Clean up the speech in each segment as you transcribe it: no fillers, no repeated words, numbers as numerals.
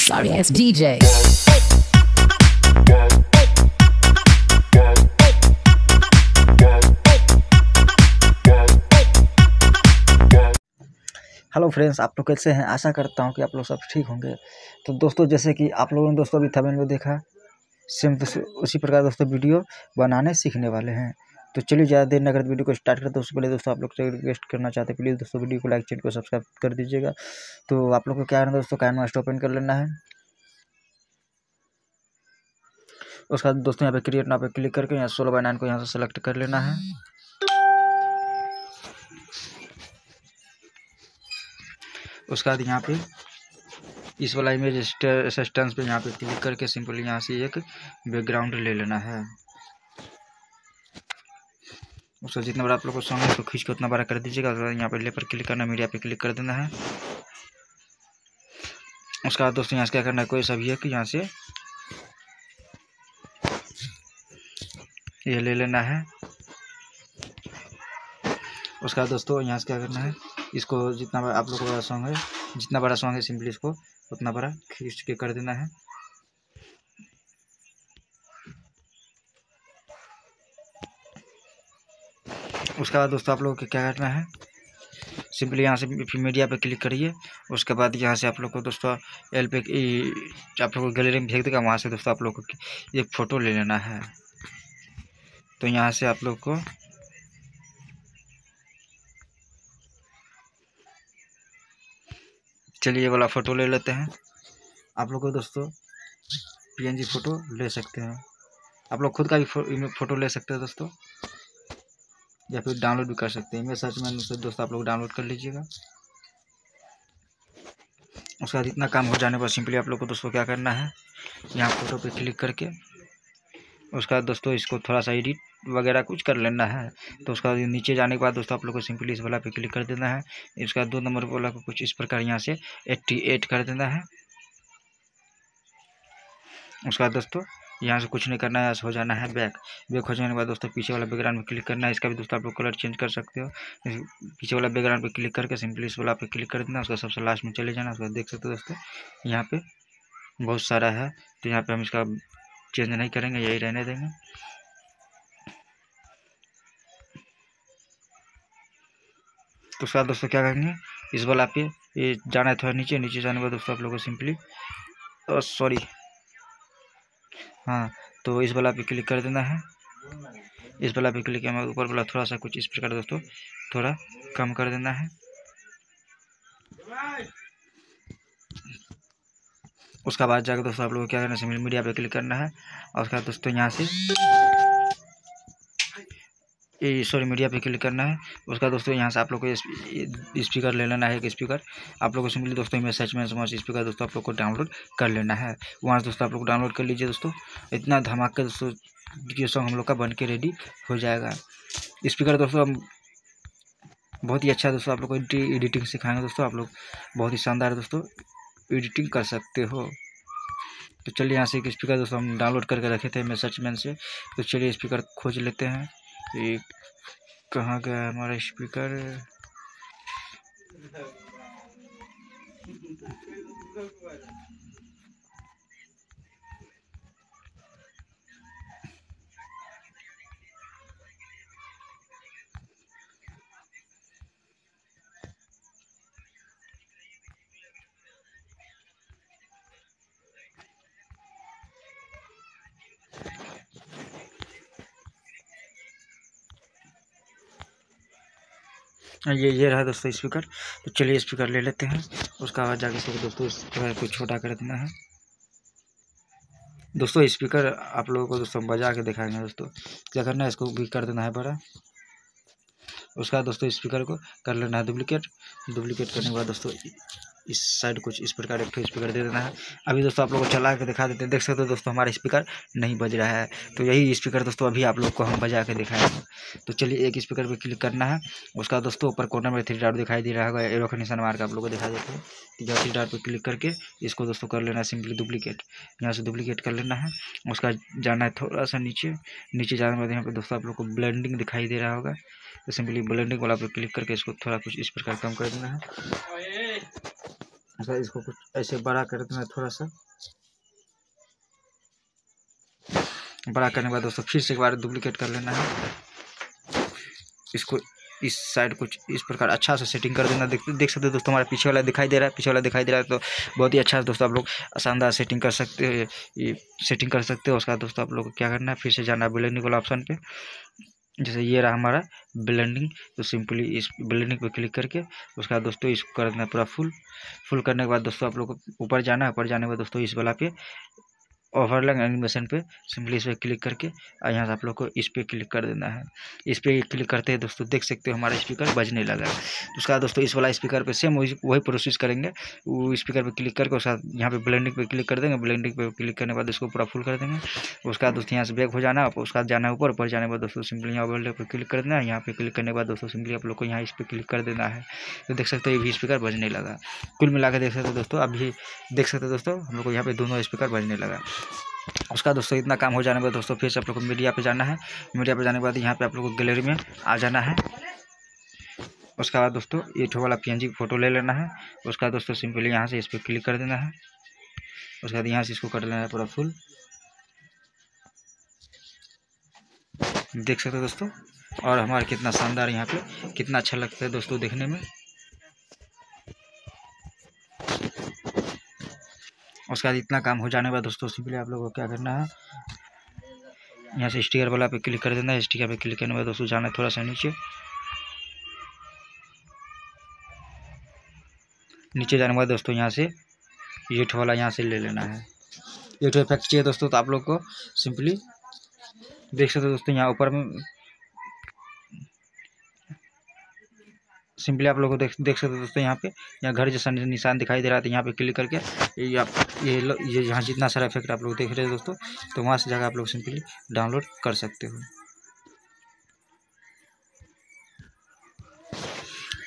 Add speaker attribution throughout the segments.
Speaker 1: Sorry ass DJ.
Speaker 2: Hello friends, आप लोग कैसे हैं। आशा करता हूं कि आप लोग सब ठीक होंगे। तो दोस्तों, जैसे कि आप लोगों ने दोस्तों अभी थंबनेल में देखा, सेम उसी प्रकार दोस्तों वीडियो बनाने सीखने वाले हैं। तो चलिए ज़्यादा देर न करते वीडियो को स्टार्ट करते हैं। उससे पहले दोस्तों आप लोग से रिक्वेस्ट करना चाहते हैं, प्लीज़ दोस्तों वीडियो को लाइक, चैनल को सब्सक्राइब कर दीजिएगा। तो आप लोग को क्या करना है दोस्तों, कैनवास ओपन कर लेना है। उसके बाद दोस्तों यहाँ पे क्रिएट नाउ पे क्लिक करके यहाँ 16:9 को यहाँ से सेलेक्ट कर लेना है। उसके बाद यहाँ पे इस वाला इमेज असिस्टेंस पे यहाँ पे क्लिक करके सिंपली यहाँ से एक बैकग्राउंड ले लेना है। उसका जितना बड़ा आप लोग को सॉन्ग है उसको खींच के उतना बड़ा कर दीजिएगा। यहाँ पे ले पर क्लिक करना, मीडिया पे क्लिक कर देना है। उसके बाद दोस्तों यहाँ से क्या करना है, कोई सा भी है कि यहाँ से ये ले लेना है। उसके बाद दोस्तों यहाँ से क्या करना है, इसको जितना बड़ा आप लोग को बड़ा सॉन्ग है, जितना बड़ा सॉन्ग है सिंपली इसको उतना बड़ा खींच के कर देना है। उसके बाद दोस्तों आप लोगों को क्या करना है, सिंपली यहाँ से मीडिया पे क्लिक करिए। उसके बाद यहाँ से आप लोग को दोस्तों एल पे आप लोग को गैलरी में भेज देगा। वहाँ से दोस्तों आप लोग को एक फ़ोटो ले लेना है। तो यहाँ से आप लोग को चलिए ये वाला फ़ोटो ले लेते हैं। आप लोग को दोस्तों PNG फ़ोटो ले सकते हैं, आप लोग खुद का भी फ़ोटो ले सकते हैं दोस्तों, या फिर डाउनलोड भी कर सकते हैं। इमेज सर्च मेनू से दोस्तों आप लोग डाउनलोड कर लीजिएगा। उसका जितना काम हो जाने पर सिंपली आप लोग को दोस्तों क्या करना है, यहाँ फ़ोटो पे क्लिक करके उसके बाद दोस्तों इसको थोड़ा सा एडिट वगैरह कुछ कर लेना है। तो उसका नीचे जाने के बाद दोस्तों आप लोग को सिंपली इस वाला पे क्लिक कर देना है। इसका 2 नंबर वाला को कुछ इस प्रकार यहाँ से 88 कर देना है। उसके बाद दोस्तों यहाँ से कुछ नहीं करना है, हो जाना है बैक हो जाने के बाद दोस्तों पीछे वाला बैकग्राउंड में क्लिक करना है। इसका भी दोस्तों आप लोग कलर चेंज कर सकते हो। पीछे वाला बैकग्राउंड पे क्लिक करके सिंपली इस वाला पे क्लिक कर देना। उसका सबसे लास्ट में चले जाना। उसका देख सकते हो दोस्तों यहाँ पे बहुत सारा है, तो यहाँ पे हम इसका चेंज नहीं करेंगे, यही रहने देंगे। तो उसके बाद दोस्तों क्या करेंगे, इस वाला पे ये जाना है थोड़ा नीचे जाने के बाद दोस्तों आप लोग को सिंपली सॉरी हाँ, तो इस वाला पे क्लिक कर देना है। इस वाला पे क्लिक किया, ऊपर वाला थोड़ा सा कुछ इस प्रकार दोस्तों थोड़ा कम कर देना है। उसका बाद जाकर दोस्तों आप लोगों को क्या करना है, मीडिया पे क्लिक करना है। और उसके बाद दोस्तों यहाँ से मीडिया पे क्लिक करना है। उसका दोस्तों यहाँ से आप लोग को स्पीकर ले लेना है। एक स्पीकर आप लोग को सिंपली दोस्तों इमेज सर्च में स्पीकर दोस्तों आप लोग को डाउनलोड कर लेना है। वहाँ से दोस्तों आप लोग डाउनलोड कर लीजिए। दोस्तों इतना धमाका दोस्तों वीडियो सॉन्ग हम लोग का बन के रेडी हो जाएगा। स्पीकर दोस्तों हम बहुत ही अच्छा दोस्तों आप लोग को एडिटिंग सिखाएंगे। दोस्तों आप लोग बहुत ही शानदार दोस्तों एडिटिंग कर सकते हो। तो चलिए यहाँ से एक स्पीकर दोस्तों हम डाउनलोड करके रखे थे इमेज सर्च में से। तो चलिए स्पीकर खोज लेते हैं। ये कहाँ गया हमारा स्पीकर। ये रहा दोस्तों स्पीकर। तो चलिए स्पीकर ले लेते हैं। उसका आवाज़ जाके से दोस्तों स्पीकर को छोटा कर देना है। दोस्तों स्पीकर आप लोगों को दोस्तों बजा के दिखाएंगे। दोस्तों क्या करना है, इसको भी कर देना है बड़ा। उसका दोस्तों स्पीकर को कर लेना है डुप्लीकेट करने के बाद दोस्तों इस साइड कुछ इस प्रकार एक स्पीकर दे देना है। अभी दोस्तों आप लोग को चला के दिखा देते हैं। देख सकते हो दोस्तों हमारा स्पीकर नहीं बज रहा है। तो यही स्पीकर दोस्तों अभी आप लोग को हम बजा के दिखाएंगे। तो चलिए एक स्पीकर पे क्लिक करना है। उसका दोस्तों ऊपर कॉर्नर में 3 डॉट दिखाई दे रहा होगा, एरो का निशान मार के आप लोग को दिखा देते हैं। 3 डॉट पे क्लिक करके इसको दोस्तों कर लेना है सिंपली डुप्लीकेट। यहाँ से डुप्लीकेट कर लेना है। उसका जाना है थोड़ा सा नीचे जाने के बाद यहाँ पे दोस्तों आप लोग को ब्लेंडिंग दिखाई दे रहा होगा। तो सिंपली ब्लेंडिंग वाला पे क्लिक करके इसको थोड़ा कुछ इस प्रकार कम कर देना है। उसका इसको कुछ ऐसे बड़ा कर देना, थोड़ा सा बड़ा करने के बाद दोस्तों फिर से एक बार डुप्लीकेट कर लेना है। इसको इस साइड कुछ इस प्रकार अच्छा से सेटिंग कर देना। देख सकते हो दोस्तों, हमारा पीछे वाला दिखाई दे रहा है, पीछे वाला दिखाई दे रहा है, तो बहुत ही अच्छा है दोस्तों। आप लोग शानदार सेटिंग कर सकते हो, ये सेटिंग कर सकते हो। उसका दोस्तों आप लोग को क्या करना है, फिर से जाना है ब्लेंडिंग वाला ऑप्शन पे। जैसे ये रहा हमारा ब्लेंडिंग, तो सिंपली इस ब्लेंडिंग पे क्लिक करके उसका दोस्तों इसको कर देना पूरा फुल करने के बाद दोस्तों आप लोग को ऊपर जाना है। ऊपर जाने के बाद दोस्तों इस वाला पे ओवरलैप एनिमेशन पे सिंपली इस पर क्लिक करके और यहाँ से आप लोग को इस पर क्लिक कर देना है। इस पर क्लिक करते हैं दोस्तों, देख सकते हो हमारा स्पीकर बजने लगा है। उसके बाद दोस्तों इस वाला स्पीकर पे सेम वही प्रोसेस करेंगे। वो स्पीकर पे क्लिक करके उसका यहाँ पे ब्लेंडिंग पे क्लिक कर देंगे। ब्लेंडिंग पे क्लिक करने के बाद इसको पूरा फुल कर देंगे। उसके बाद दोस्तों यहाँ से बैक हो जाना है। उसके बाद जाना है ऊपर जाने के बाद दोस्तों सिंपली यहाँ ओवरलैप पे क्लिक कर देना है। यहाँ पे क्लिक करने के बाद दोस्तों सिंपली आप लोग को यहाँ इस पर क्लिक कर देना है। तो देख सकते हो ये भी स्पीकर बजने लगा। कुल मिला के देख सकते हो दोस्तों, अभी देख सकते हो दोस्तों हम लोग को यहाँ पे दोनों स्पीकर बजने लगा। उसका दोस्तों इतना काम हो जाने के बाद दोस्तों फिर से आप लोग को मीडिया पे जाना है। मीडिया पे जाने के बाद यहाँ पे आप लोग को गैलरी में आ जाना है। उसके बाद दोस्तों ये ठो वाला PNG फोटो ले लेना है। उसका बाद दोस्तों सिंपली यहाँ से इस पर क्लिक कर देना है। उसके बाद यहाँ से इसको कर लेना है पूरा फुल। देख सकते हो दोस्तों, और हमारा कितना शानदार यहाँ पे कितना अच्छा लगता है दोस्तों देखने में। उसके बाद इतना काम हो जाने के बाद दोस्तों सिंपली आप लोगों को क्या करना है, यहाँ से स्टिकर वाला पे क्लिक कर देना है। स्टिकर पे क्लिक करने के बाद दोस्तों जाना है थोड़ा सा नीचे जाने के बाद दोस्तों यहाँ से ये वाला यहाँ से ले लेना है। ये इफेक्ट चाहिए दोस्तों, तो आप लोग को सिंपली देख सकते हो दोस्तों यहाँ ऊपर में सिंपली आप लोग को देख सकते हो दोस्तों यहाँ घर जैसा निशान दिखाई दे रहा था। यहाँ पे क्लिक करके ये यहाँ जितना सारा इफेक्ट आप लोग देख रहे हैं दोस्तों, तो वहाँ से जाकर आप लोग सिंपली डाउनलोड कर सकते हो।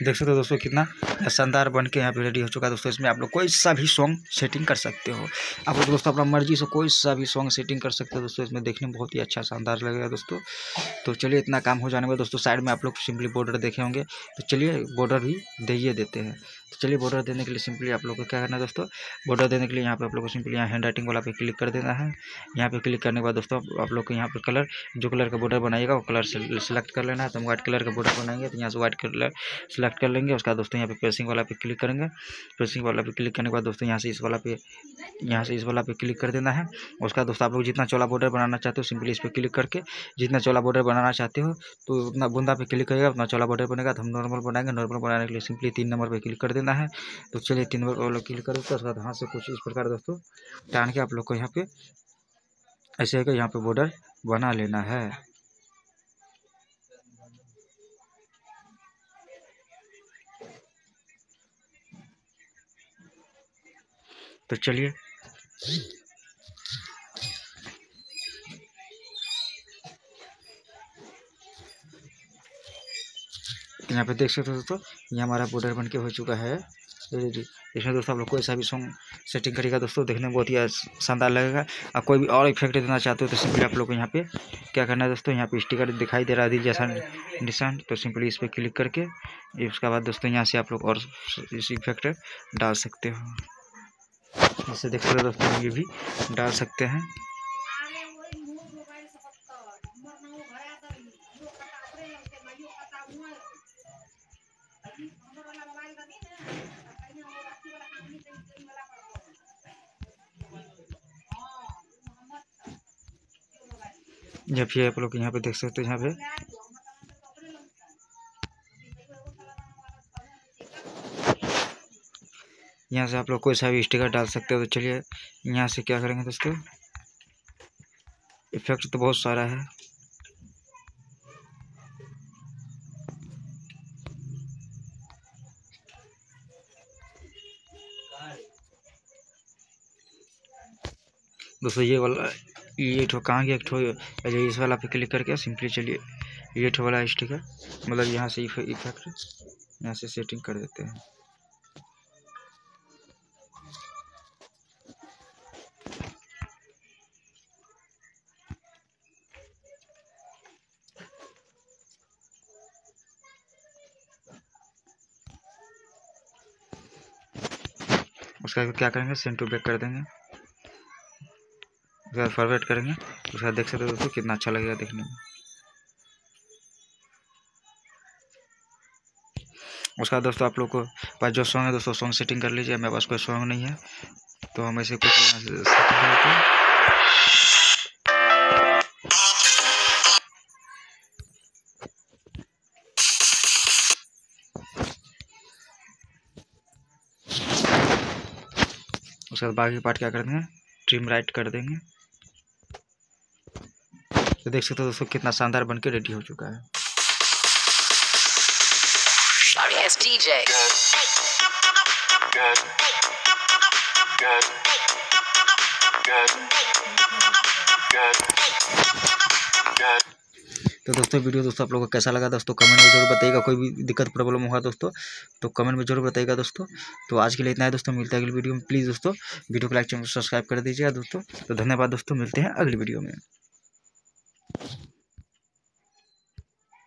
Speaker 2: देख सकते हो दोस्तों कितना शानदार बन के यहाँ पे रेडी हो चुका है दोस्तों। इसमें आप लोग कोई सा भी सॉन्ग सेटिंग कर सकते हो। आप लोग दोस्तों अपना मर्जी से कोई सा भी सॉन्ग सेटिंग कर सकते हो दोस्तों। इसमें देखने में बहुत ही अच्छा शानदार लगेगा दोस्तों। तो चलिए इतना काम हो जाने में दोस्तों साइड में आप लोग सिंपली बॉर्डर देखे होंगे, तो चलिए बॉर्डर भी दे देते हैं। तो चलिए बॉर्डर देने के लिए सिंपली आप लोग को क्या करना है दोस्तों, बॉर्डर देने के लिए यहाँ पे आप लोग को सिंपली यहाँ हैंड राइटिंग वाला पे क्लिक कर देना है। यहाँ पे क्लिक करने के बाद दोस्तों आप लोग को यहाँ पे कलर जो कलर का बॉर्डर बनाएगा वो कलर सेलेक्ट कर लेना है। तो हम व्हाइट कलर का बॉर्डर बनाएंगे, तो यहाँ से व्हाइट कलर सेलेक्ट कर लेंगे। उसका दोस्तों यहाँ पे प्रेसिंग वाला पे क्लिक करेंगे। प्रेसिंग वाला पे क्लिक करने के बाद दोस्तों यहाँ से इस वाला पे क्लिक कर देना है। उसका दोस्तों आप लोग जितना चौड़ा बॉर्डर बनाना चाहते हो सिंपली इस पर क्लिक करके जितना चौड़ा बॉर्डर बनाना चाहते हो तो उतना बूंदा पे क्लिक करेगा, उतना चौड़ा बॉर्डर बनेगा। तो हम नॉर्मल बनाएंगे, नॉर्मल बनाने के लिए सिंपली 3 नंबर पे क्लिक कर देना है। तो चलिए 3 नंबर पर क्लिक कर देते हैं। उसके बाद हाथ से कुछ इस प्रकार दोस्तों टान के आप लोग को यहाँ पे ऐसे यहाँ पे बॉर्डर बना लेना है। तो चलिए यहाँ पे देख सकते हो दोस्तों, ये हमारा बॉर्डर बन के हो चुका है। इसमें दोस्तों आप लोग कोई सा भी सॉन्ग सेटिंग करेगा दोस्तों, देखने में बहुत ही शानदार लगेगा। आप कोई भी और इफेक्ट देना चाहते हो तो सिंपली आप लोग को यहाँ पे क्या करना है दोस्तों, यहाँ पे स्टिकर दिखाई दे रहा है दिल जैसा निशान, तो सिंपली इस पर क्लिक करके उसके बाद दोस्तों यहाँ से आप लोग और इस इफेक्ट डाल सकते हो। जैसे देख सकते हो दोस्तों ये भी डाल सकते हैं। या फिर आप लोग यहाँ पे देख सकते हो यहाँ पे यहाँ से आप लोग कोई सा भी स्टिकर डाल सकते हो। तो चलिए यहाँ से क्या करेंगे दोस्तों, इफेक्ट तो बहुत सारा है। दोस्तों ये ठो कहाँ गया, एक ठो इस वाला पे क्लिक करके सिंपली चलिए ये ठो वाला स्टिकर मतलब यहाँ से इफेक्ट यहाँ से सेटिंग कर देते हैं। उसका क्या करेंगे, सेंड टू बैक कर देंगे, उसके बाद फॉरवर्ड करेंगे। उसके बाद देख सकते हो दोस्तों कितना अच्छा लगेगा देखने में। उसका दोस्तों आप लोग को पास जो सॉन्ग है दोस्तों, सॉन्ग सेटिंग कर लीजिए। मेरे पास कोई सॉन्ग नहीं है तो हम ऐसे कुछ सेटिंग करते हैं। उसके बाद बाकी पार्ट क्या कर देंगे, ट्रिम राइट कर देंगे। तो देख सकते हो दोस्तों कितना शानदार बनके रेडी हो चुका है। तो दोस्तों वीडियो दोस्तों आप लोगों को कैसा लगा दोस्तों, कमेंट में जरूर बताइएगा। कोई भी दिक्कत प्रॉब्लम होगा दोस्तों तो कमेंट में जरूर बताइएगा दोस्तों। तो आज के लिए इतना है दोस्तों, मिलते हैं अगली वीडियो में। प्लीज़ दोस्तों वीडियो को लाइक, चैनल को सब्सक्राइब कर दीजिएगा दोस्तों। तो धन्यवाद दोस्तों, मिलते हैं अगली वीडियो में।